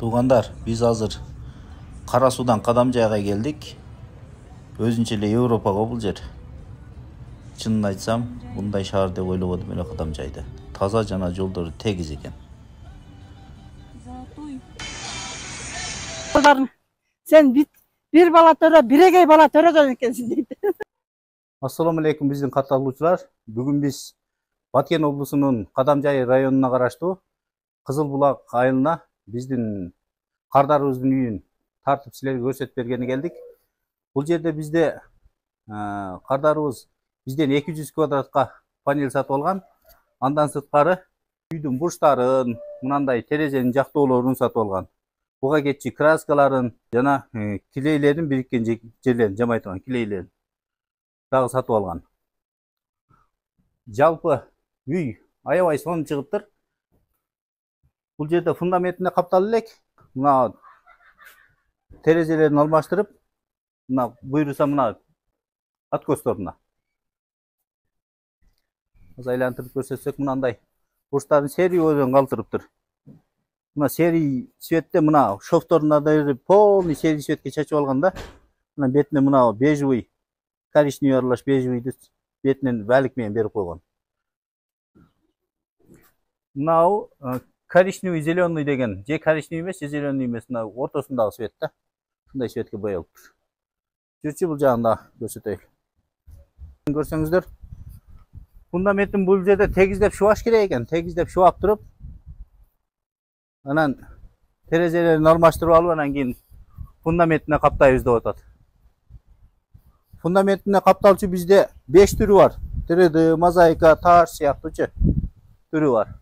Tuğanlar, biz hazır Karasu'dan Kadamcay'a geldik. Özünçe эле Европага бул жер. Чынын айтсам, bunday шаар деп ойлободум эле Кадамжайды. Таза жана жолдору тегиз экен. Sen bir bala töre, biregey bala töre ekensin deydi. Assalamu алейкум биздин катталуучулар. Бүгүн биз Баткен облусунун Кадамжай районуна караштуу Кызыл Булак айылына биздин кардарыбыздын үйүн тартып силерге көрсөтүп бергени келдик. Бул жерде бизде кардарыбыз бизден 200 квадратка панель сатып алган. Андан сырткары үйдүн бурчтарын, мынандай терезенин жактоолорун сатып алган. Буга кетчи краскаларын жана килейлердин бириккен жерлерин, жамай турган килейлерин дагы сатып алган. Жалпы үй аябай сонун чыгыптыр. Бул жерде фундаментине капталып элек. Мына терезелерин алмаштырып, мына буйруса мына откостторуна. Айлантырып көрсөтсөк, мынандай бурчтарын серий бойдон калтырыптыр. Мына серий светте мына шовторуна да полный серий светке чачып алган да. Мына бетине мына бежевый, коричневый аралаш бежевыйды бетинен валик менен берип койгон. Мынау коричневый зеленый деген, же коричневый эмес, же зеленый эмес, мына ортосундагы свет да. Мындай светке боелуптур. Жүрчү бул жагында көрсөтөйүк. Көрсөңүздөр, фундаментин бул жерде тегиздеп шубаш керек экен. Тегиздеп шубап туруп, анан терезелерин алмаштырып алып, анан кийин фундаментине каптайбыз деп атат. Фундаментине капталчу бизде 5 түрү бар. 3D, мозаика, таш сыяктуучу түрү бар.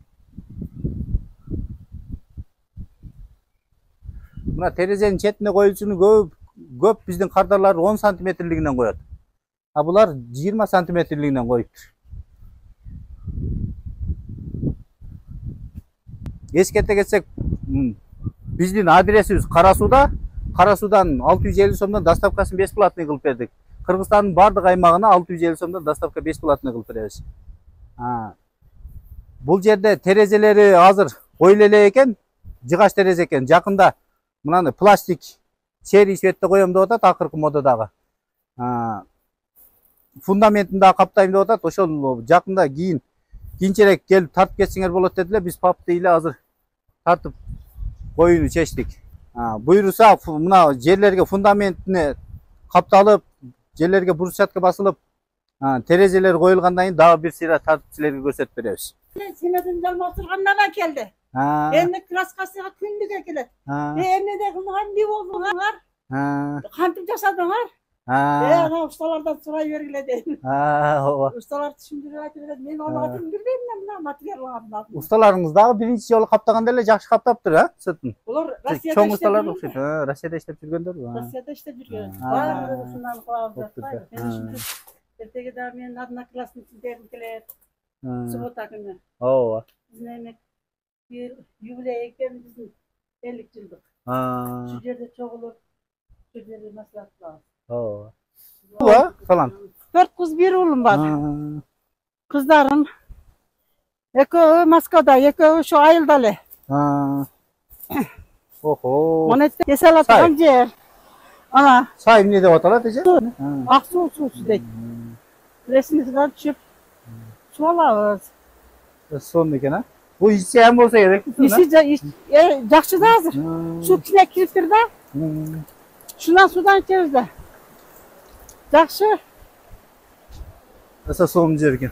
Мына терезенин четине коюлчуну көп биздин кардарлар 10 сантиметрлигинен коет. А булар 20 сантиметрлигинен коюптур. Эскерте кетсек, биздин адресибиз Карасуда. Карасудан 650 сомдон доставкасын бесплатный кылып бердик. Кыргызстандын бардык аймагына 650 сомдон доставка бесплатный кылып беребиз. Бул жерде терезелери азыр коюлу эле экен, жыгач терезе экен. Жакында мынаны пластик серий светте коем деп атат, акыркы модадагы. Фундаментин да каптайм деп атат. Ошол жакында кийинчерээк келип тартып кетсеңер болот дедилер. Биз папты эле азыр тартып коюуну чечтик. Буйруса мына жерлерге фундаментине капталып, жерлерге брусчатка басылып, терезелер коюлгандан кийин дагы бир сыйра тартып силерге көрсөтүп беребиз. Сенеден жалмастыргандан келди. Эми краскасыга күндүгө келет. Эмнеде кылган, эмне болдуңар? Кантип жашадыңар? Ана ustalardan сурай бергиле дейм. Ооба. Ustalar түшүндүрүп айтып берет. Мен аларды билбейм, мына материалдарды алдым. Усталарыңыз дагы биринчи жолу каптаганда эле жакшы каптаптыр, сыртын. Булар Россияда чоң усталар окшойт. Россияда иштеп жүргөндөр. Россияда иштеп жүргөн. Баары ушундан кылабыз. Эртеге да мен одноклассник дегим келет. Суббота күнү. Ооба. Биздин эми бир юбилей экен, биздин 50 жылдык. Şu жерде чогулуп, şu жерде маслак кылабыз. Ооба. Салам. 4 кыз, 1 уулум бар. Кыздарым экөө Москвада, экөө ошо айылда эле. Охо. Мына кесел аткан жер. Ана. Сай эмне деп аталат эже? Ак суу дейт. Ресмисине түшүп суу алабыз. Сонун экен, а? Бул иши эм болсо керек. Иши жакшы да азыр. Суу кичине кириптир да. Шундан судан ичебиз да. Жакшы. Аса сонун жер экен.